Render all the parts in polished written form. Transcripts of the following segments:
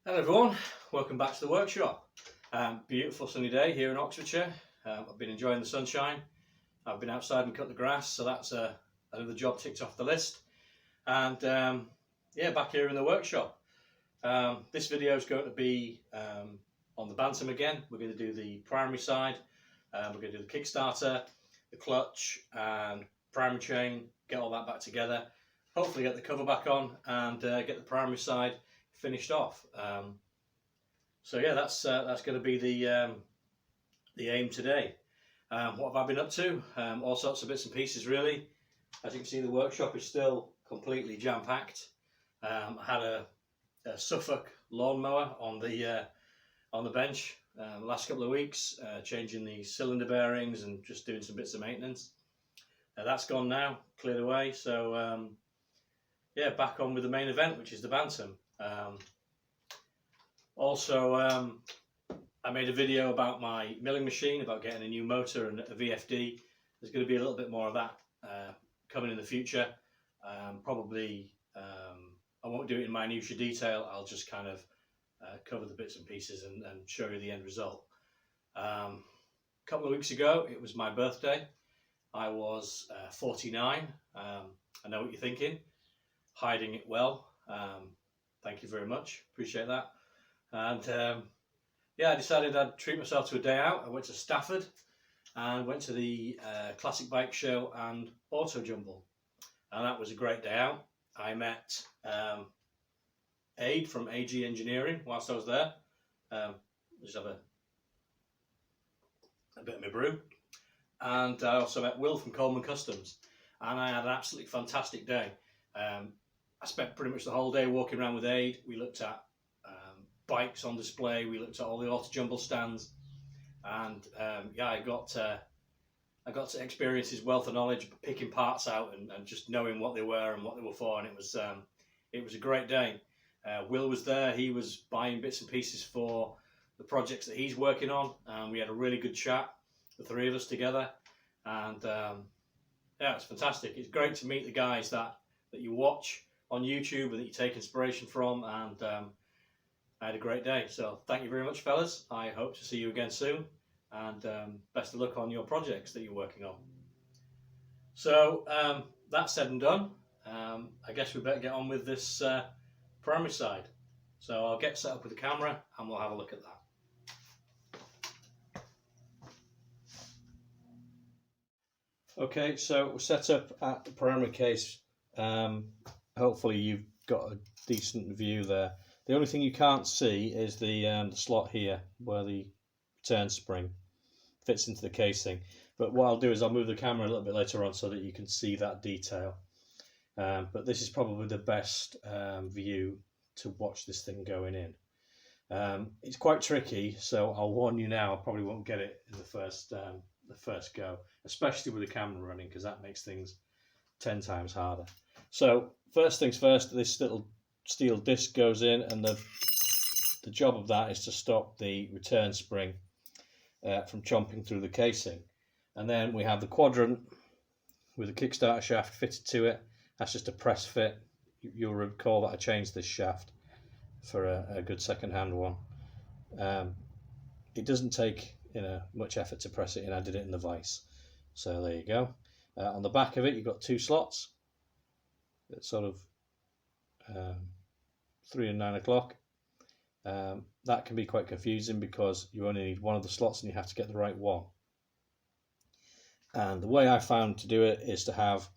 Hello everyone, welcome back to the workshop. Beautiful sunny day here in Oxfordshire. I've been enjoying the sunshine. I've been outside and cut the grass, so that's another job ticked off the list. And yeah, back here in the workshop. This video is going to be on the Bantam again. We're going to do the primary side. We're going to do the Kickstarter, the clutch and primary chain, get all that back together. Hopefully get the cover back on and get the primary side finished off. So yeah, that's going to be the aim today. What have I been up to? All sorts of bits and pieces really. As you can see, the workshop is still completely jam-packed. I had a Suffolk lawnmower on the bench the last couple of weeks, changing the cylinder bearings and just doing some bits of maintenance. That's gone now, cleared away. So yeah, back on with the main event, which is the Bantam. Also, I made a video about my milling machine, about getting a new motor and a VFD. There's going to be a little bit more of that coming in the future. Probably, I won't do it in minutiae detail. I'll just kind of cover the bits and pieces and show you the end result. A couple of weeks ago, it was my birthday. I was 49. I know what you're thinking. Hiding it well. Thank you very much, appreciate that. And yeah, I decided I'd treat myself to a day out. I went to Stafford and went to the Classic Bike Show and Auto Jumble, and that was a great day out. I met Aid from AG Engineering whilst I was there. Just have a bit of my brew. And I also met Will from Coleman Customs, and I had an absolutely fantastic day. I spent pretty much the whole day walking around with Aid. We looked at bikes on display, we looked at all the auto jumble stands, and yeah, I got to experience his wealth of knowledge, picking parts out and just knowing what they were and what they were for, and it was a great day. Will was there. He was buying bits and pieces for the projects that he's working on, and we had a really good chat, the three of us together, and yeah, it's fantastic. It's great to meet the guys that you watch on YouTube and that you take inspiration from, and I had a great day. So thank you very much, fellas. I hope to see you again soon, and best of luck on your projects that you're working on. So that said and done, I guess we better get on with this primary side. So I'll get set up with the camera and we'll have a look at that. Okay, so we're set up at the primary case. Hopefully you've got a decent view there. The only thing you can't see is the slot here where the return spring fits into the casing. But what I'll do is I'll move the camera a little bit later on so that you can see that detail. But this is probably the best view to watch this thing going in. It's quite tricky, so I'll warn you now, I probably won't get it in the first go, especially with the camera running, because that makes things 10 times harder. So first things first, this little steel disc goes in, and the job of that is to stop the return spring from chomping through the casing. And then we have the quadrant with a Kickstarter shaft fitted to it. That's just a press fit. You'll recall that I changed this shaft for a good second-hand one. It doesn't take much effort to press it in. I did it in the vise. So there you go. On the back of it, you've got two slots. It's sort of 3 and 9 o'clock. That can be quite confusing because you only need one of the slots and you have to get the right one. And the way I found to do it is to have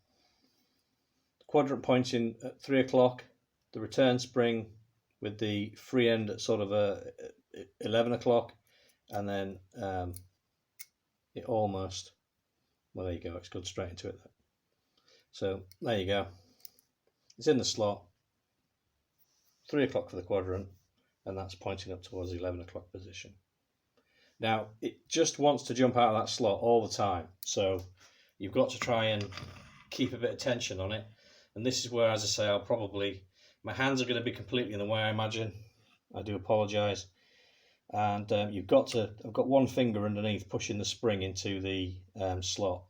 the quadrant pointing at 3 o'clock, the return spring with the free end at sort of 11 o'clock, and then it almost, well, there you go, it's gone straight into it. So there you go. It's in the slot, 3 o'clock for the quadrant, and that's pointing up towards the 11 o'clock position. Now, it just wants to jump out of that slot all the time, so you've got to try and keep a bit of tension on it. And this is where, as I say, my hands are going to be completely in the way, I imagine. I do apologise. And I've got one finger underneath pushing the spring into the slot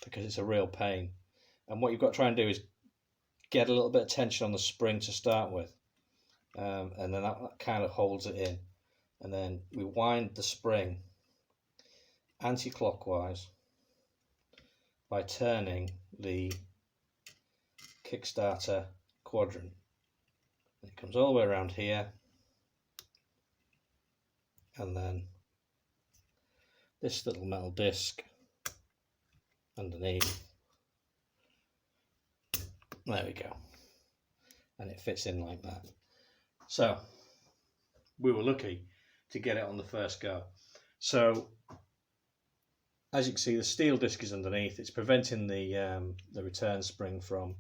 because it's a real pain. And what you've got to try and do is get a little bit of tension on the spring to start with. and then that kind of holds it in, and then we wind the spring anti-clockwise by turning the Kickstarter quadrant. It comes all the way around here, and then this little metal disc underneath. There we go, and it fits in like that. So we were lucky to get it on the first go. So as you can see, the steel disc is underneath. It's preventing the return spring from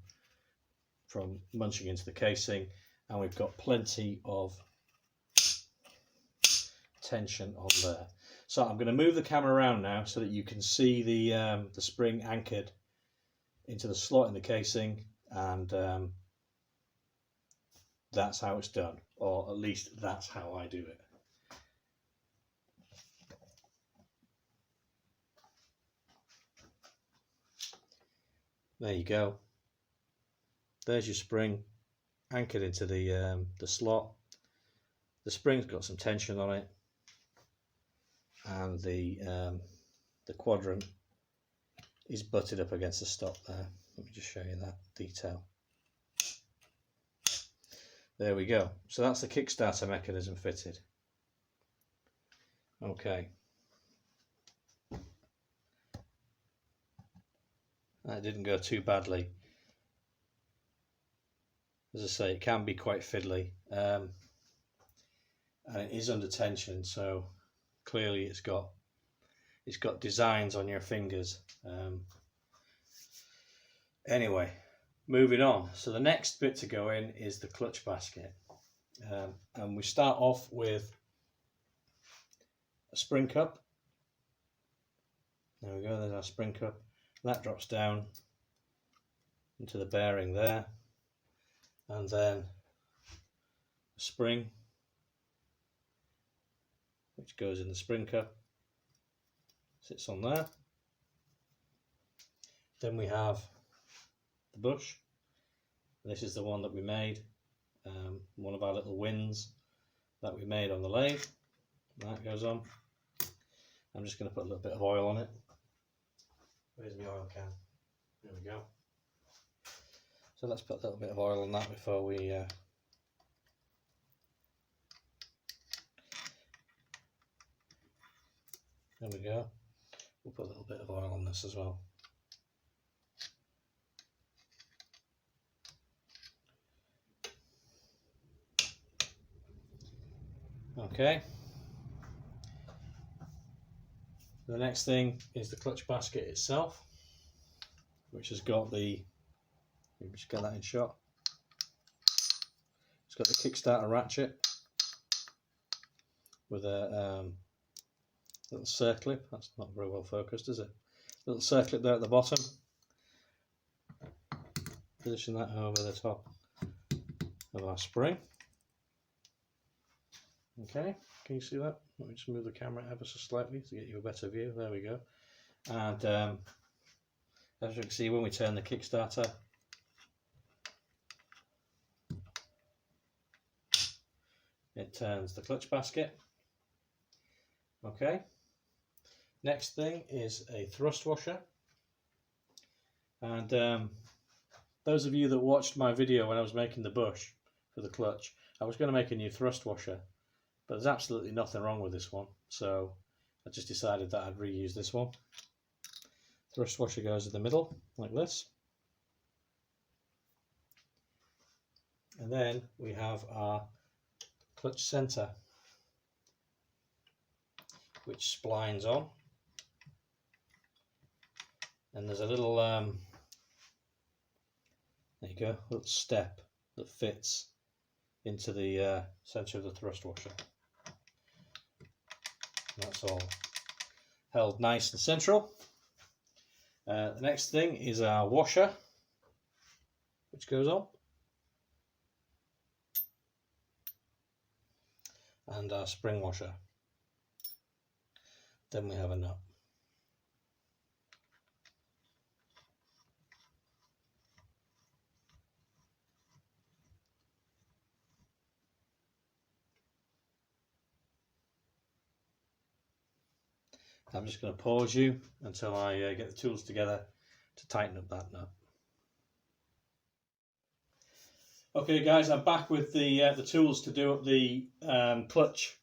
munching into the casing, and we've got plenty of tension on there. So I'm going to move the camera around now so that you can see the spring anchored into the slot in the casing, and that's how it's done, or at least that's how I do it. There you go. There's your spring anchored into the slot. The spring's got some tension on it, and the quadrant is butted up against the stop there. Let me just show you that detail. There we go. So that's the Kickstarter mechanism fitted. Okay. That didn't go too badly. As I say, it can be quite fiddly, and it is under tension, so clearly it's got designs on your fingers. Anyway, moving on. So the next bit to go in is the clutch basket, and we start off with a spring cup. There we go. There's our spring cup. That drops down into the bearing there, and then a spring which goes in the spring cup, sits on there. Then we have the bush. This is the one that we made, one of our little wins that we made on the lathe. That goes on. I'm just going to put a little bit of oil on it. Where's my oil can? There we go. So let's put a little bit of oil on that before we there we go. We'll put a little bit of oil on this as well. Okay. The next thing is the clutch basket itself, which has got the, let me just get that in shot. It's got the Kickstarter ratchet with a little circlip. That's not very well focused, is it? Little circlip there at the bottom. Position that over the top of our spring. Okay, can you see that? Let me just move the camera ever so slightly to get you a better view. There we go. And as you can see, when we turn the Kickstarter, it turns the clutch basket. Okay. Next thing is a thrust washer. And those of you that watched my video when I was making the bush for the clutch, I was going to make a new thrust washer, but there's absolutely nothing wrong with this one, so I just decided that I'd reuse this one. Thrust washer goes in the middle like this, and then we have our clutch center, which splines on, and there's a little there you go, little step that fits into the center of the thrust washer. That's all held nice and central. The next thing is our washer, which goes on, and our spring washer. Then we have a nut. I'm just going to pause you until I get the tools together to tighten up that nut. Okay guys, I'm back with the tools to do up the clutch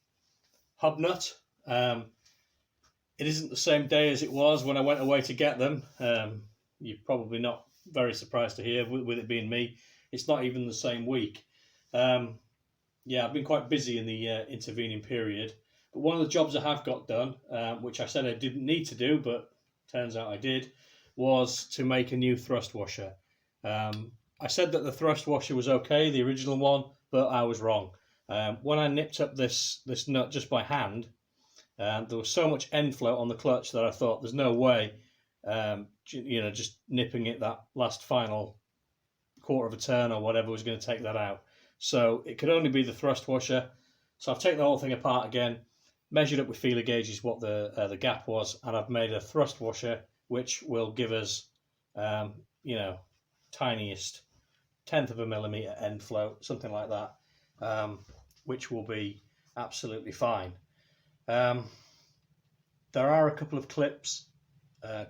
hub nut. It isn't the same day as it was when I went away to get them. You're probably not very surprised to hear, with it being me, it's not even the same week. Yeah, I've been quite busy in the intervening period. But one of the jobs I have got done, which I said I didn't need to do, but turns out I did, was to make a new thrust washer. I said that the thrust washer was okay, the original one, but I was wrong. When I nipped up this nut just by hand, there was so much end float on the clutch that I thought there's no way, just nipping it that last final quarter of a turn or whatever was going to take that out. So it could only be the thrust washer. So I've taken the whole thing apart again, measured up with feeler gauges what the gap was, and I've made a thrust washer which will give us, tiniest 1/10 of a millimetre end float, something like that, which will be absolutely fine. There are a couple of clips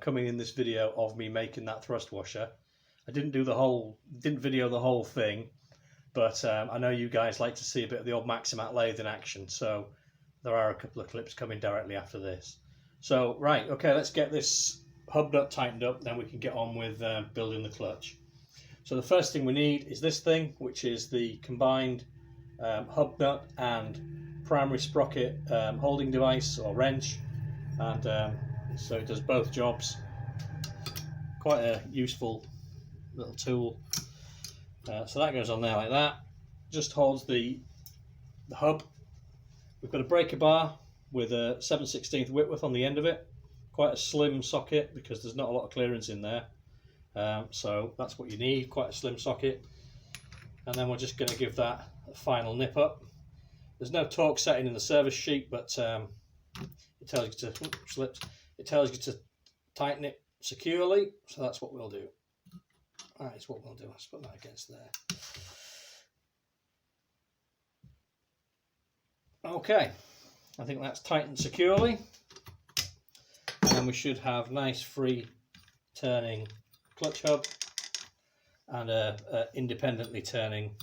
coming in this video of me making that thrust washer. I didn't video the whole thing, but I know you guys like to see a bit of the old Maximat lathe in action, so there are a couple of clips coming directly after this. So right, okay, let's get this hub nut tightened up, then we can get on with building the clutch. So the first thing we need is this thing, which is the combined hub nut and primary sprocket holding device or wrench, and so it does both jobs. Quite a useful little tool. So that goes on there like that, just holds the hub. We've got a breaker bar with a 7/16 Whitworth on the end of it, quite a slim socket because there's not a lot of clearance in there, so that's what you need, quite a slim socket. And then we're just going to give that a final nip up. There's no torque setting in the service sheet, but it tells you to it tells you to tighten it securely, so that's what we'll do. That is what we'll do. Let's put that against there. Okay, I think that's tightened securely, and then we should have nice free turning clutch hub and a independently turning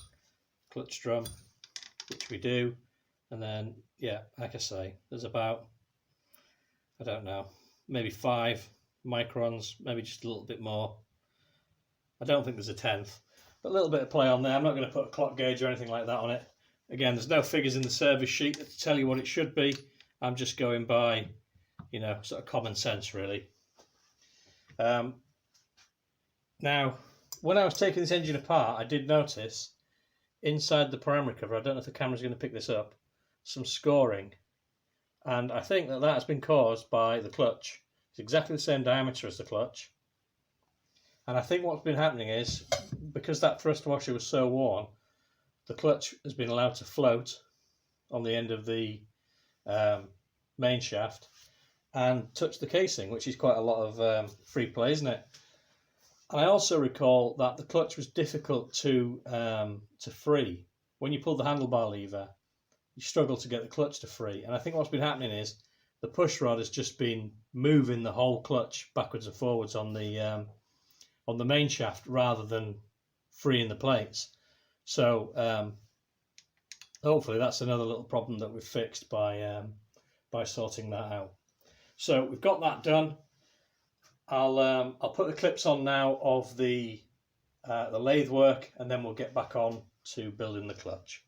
clutch drum, which we do. And then, yeah, like I say, there's about, I don't know, maybe 5 microns, maybe just a little bit more. I don't think there's a 1/10, but a little bit of play on there. I'm not going to put a clock gauge or anything like that on it. Again, there's no figures in the service sheet to tell you what it should be. I'm just going by, sort of common sense, really. Now, when I was taking this engine apart, I did notice inside the primary cover, I don't know if the camera's going to pick this up, some scoring. And I think that has been caused by the clutch. It's exactly the same diameter as the clutch. And I think what's been happening is, because that thrust washer was so worn, the clutch has been allowed to float on the end of the main shaft and touch the casing, which is quite a lot of free play, isn't it? And I also recall that the clutch was difficult to free. When you pull the handlebar lever, you struggle to get the clutch to free. And I think what's been happening is the push rod has just been moving the whole clutch backwards and forwards on the main shaft rather than freeing the plates. So hopefully that's another little problem that we've fixed by sorting that out. So we've got that done. I'll put the clips on now of the lathe work, and then we'll get back on to building the clutch.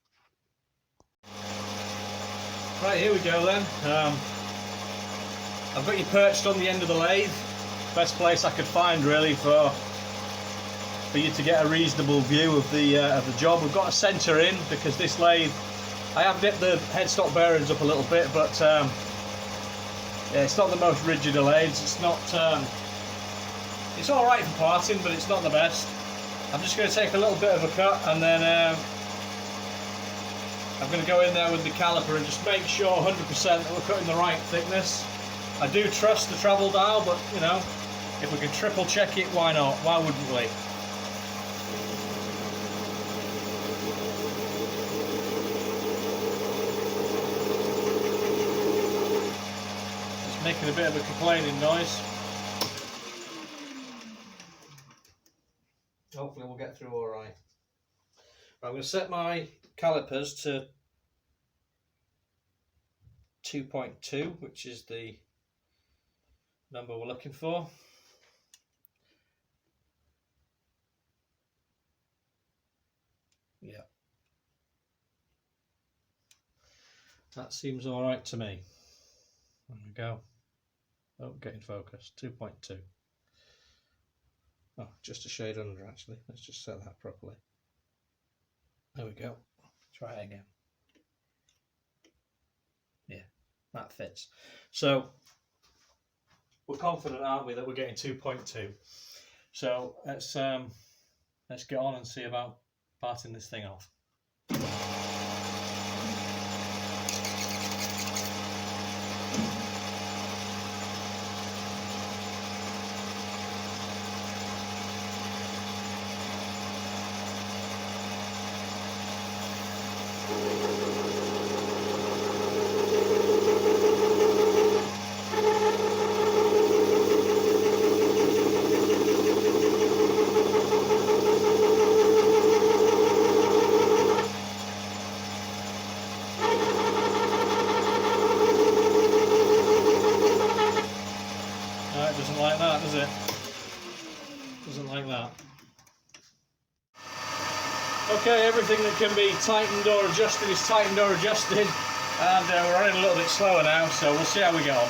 Right, here we go then. I've got you perched on the end of the lathe. Best place I could find really for you to get a reasonable view of the job. We've got a centre in because this lathe, I have dipped the headstock bearings up a little bit, but yeah, it's not the most rigid of lathes. It's not. It's all right for parting, but it's not the best. I'm just going to take a little bit of a cut, and then I'm going to go in there with the caliper and just make sure 100% that we're cutting the right thickness. I do trust the travel dial, but if we can triple check it, why not? Why wouldn't we? making a bit of a complaining noise. Hopefully we'll get through all right. I'm going to set my calipers to 2.2, which is the number we're looking for. Yeah, that seems all right to me. There we go. Oh, getting focus. 2.2. Oh, just a shade under actually. Let's just set that properly. There we go. Try it again. Yeah, that fits. So we're confident, aren't we, that we're getting 2.2. So let's get on and see about parting this thing off. Doesn't like that, does it? Doesn't like that. Okay, everything that can be tightened or adjusted is tightened or adjusted, and we're running a little bit slower now, so we'll see how we get on.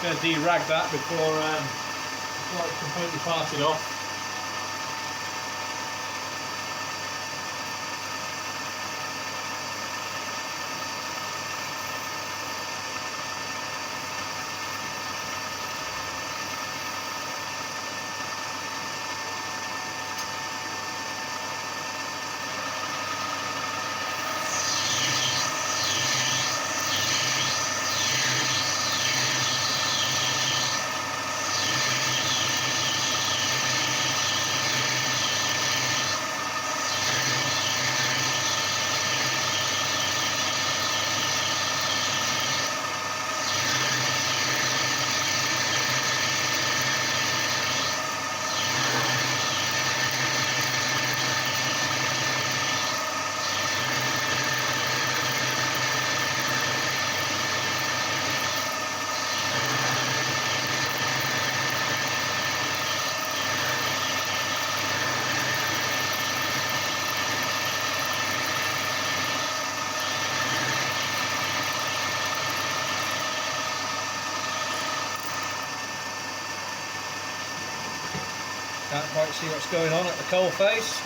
Going to de-rag that before it's completely parted off. Can't quite see what's going on at the coal face.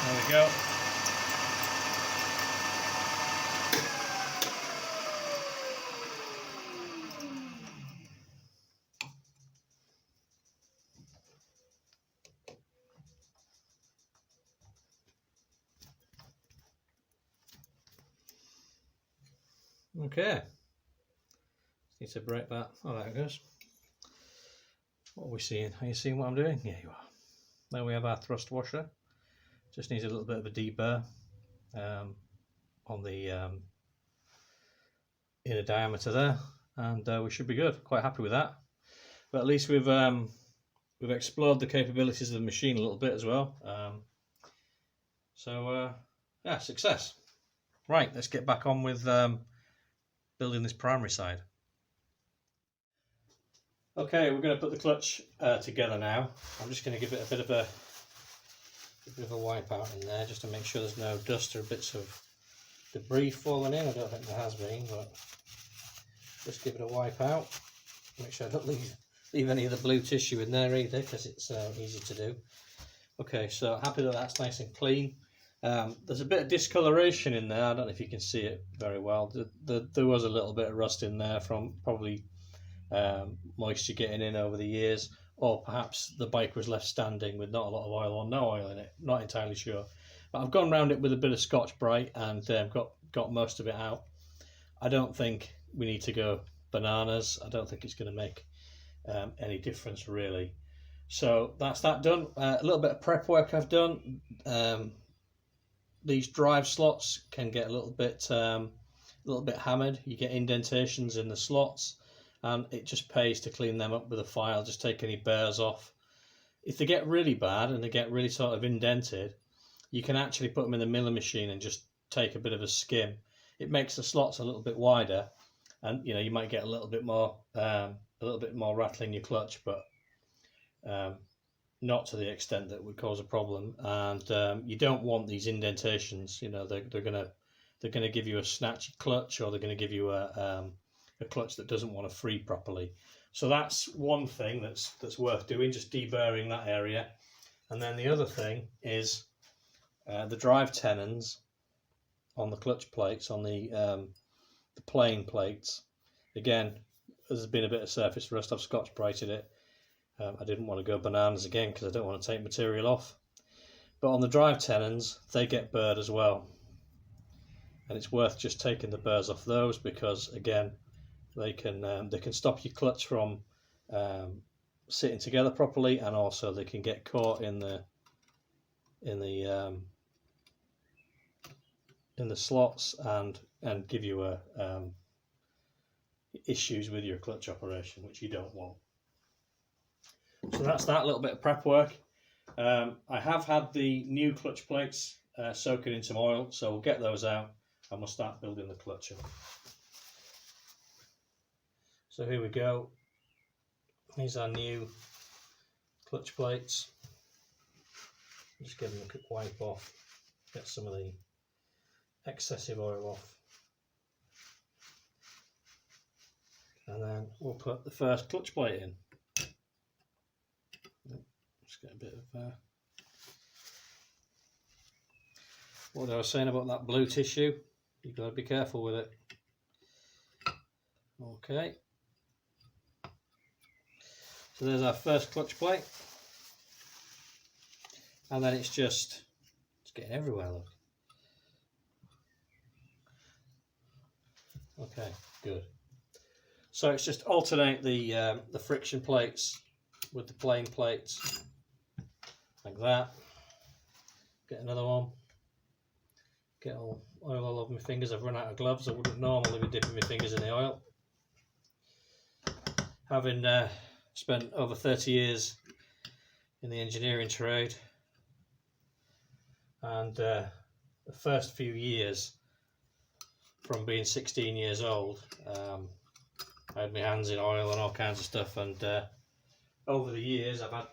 There we go. Okay. Need to break that. Oh, there it goes. What are we seeing? Are you seeing what I'm doing? Yeah, you are. There we have our thrust washer. Just needs a little bit of a deburr on the inner diameter there, and we should be good. Quite happy with that. But at least we've explored the capabilities of the machine a little bit as well. Yeah, success. Right, let's get back on with building this primary side. Okay, we're going to put the clutch together now. I'm just going to give it a bit of a wipe out in there, just to make sure there's no dust or bits of debris falling in. I don't think there has been, but just give it a wipe out. Make sure I don't leave leave any of the blue tissue in there either, because it's easy to do. Okay, so happy that that's nice and clean. There's a bit of discoloration in there. I don't know if you can see it very well. There was a little bit of rust in there from probably moisture getting in over the years, or perhaps the bike was left standing with not a lot of oil or no oil in it. Not entirely sure. But I've gone around it with a bit of Scotch-Brite and got most of it out. I don't think we need to go bananas. I don't think it's going to make any difference really. So that's that done. A little bit of prep work I've done. These drive slots can get a little bit hammered. You get indentations in the slots, and it just pays to clean them up with a file. Just take any burrs off. If they get really bad and they get really sort of indented, you can actually put them in the milling machine and just take a bit of a skim. It makes the slots a little bit wider, and you might get a little bit more rattle in your clutch, but not to the extent that would cause a problem. And you don't want these indentations. They're gonna give you a snatchy clutch, or they're gonna give you a clutch that doesn't want to free properly. So that's one thing that's worth doing, just deburring that area. And then the other thing is the drive tenons on the clutch plates, on the plain plates. Again, there's been a bit of surface rust. I've Scotch-Brited it. I didn't want to go bananas again because I don't want to take material off. But on the drive tenons, they get burred as well. And it's worth just taking the burrs off those, because again, they can stop your clutch from sitting together properly, and also they can get caught in the slots and give you issues with your clutch operation, which you don't want. So that's that little bit of prep work. I have had the new clutch plates soaking in some oil, so we'll get those out and we'll start building the clutch up. So here we go. These are new clutch plates. Just give them a quick wipe off, get some of the excessive oil off, and then we'll put the first clutch plate in. Just get a bit of what I was saying about that blue tissue. You've got to be careful with it. Okay, so there's our first clutch plate, and then it's getting everywhere, look. Okay, good. So it's just alternate the friction plates with the plain plates, like that. Get another one. Get oil all over my fingers. I've run out of gloves. I wouldn't normally be dipping my fingers in the oil. Having spent over 30 years in the engineering trade, and the first few years from being 16 years old, I had my hands in oil and all kinds of stuff, and over the years I've had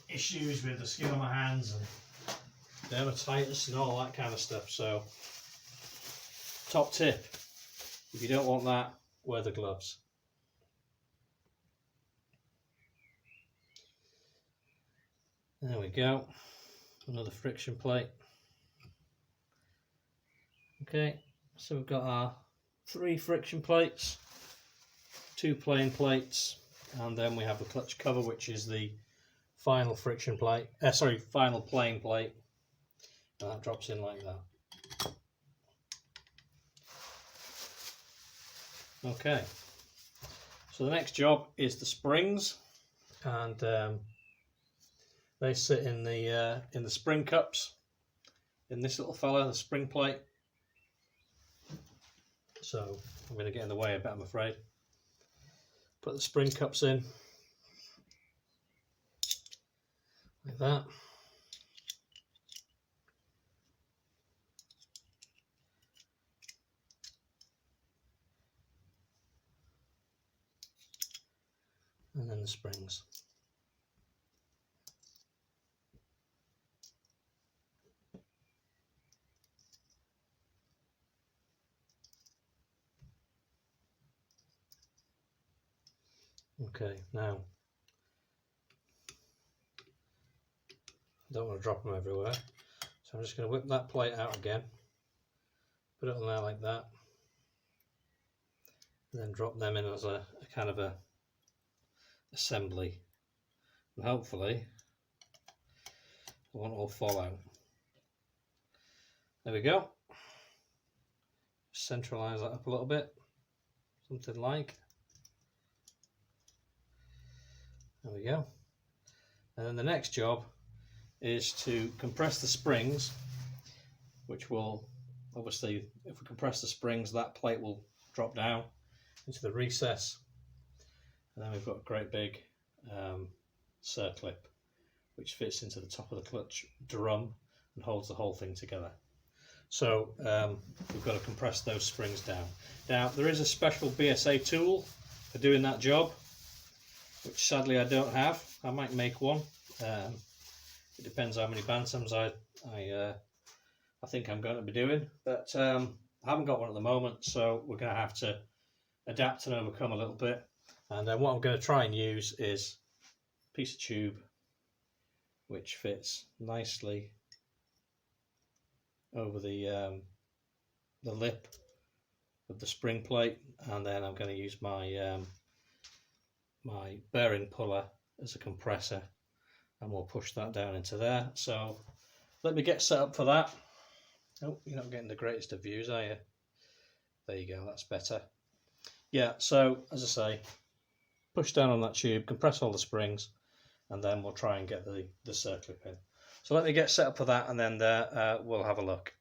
issues with the skin on my hands and dermatitis and all that kind of stuff. So top tip, if you don't want that, wear the gloves. There we go, another friction plate. Okay, so we've got our 3 friction plates, 2 plain plates, and then we have the clutch cover, which is the final friction plate, final plain plate, and that drops in like that. Okay, so the next job is the springs, and they sit in the spring cups in this little fella, the spring plate. So I'm going to get in the way a bit, I'm afraid. Put the spring cups in like that. And then the springs. Okay, now I don't want to drop them everywhere, so I'm just going to whip that plate out again, put it on there like that, and then drop them in as a kind of a assembly, and hopefully it won't all fall out. There we go. Centralize that up a little bit, something like. There we go. And then the next job is to compress the springs, which will obviously, if we compress the springs, that plate will drop down into the recess, and then we've got a great big circlip which fits into the top of the clutch drum and holds the whole thing together. So we've got to compress those springs down. Now there is a special BSA tool for doing that job, which sadly I don't have. I might make one. It depends how many bantams I think I'm going to be doing, but I haven't got one at the moment, so we're going to have to adapt and overcome a little bit. And then what I'm going to try and use is a piece of tube which fits nicely over the lip of the spring plate, and then I'm going to use my my bearing puller as a compressor, and we'll push that down into there. So let me get set up for that. Oh, you're not getting the greatest of views, are you? There you go, that's better. Yeah, so as I say, push down on that tube, compress all the springs, and then we'll try and get the circlip in. So let me get set up for that, and then we'll have a look.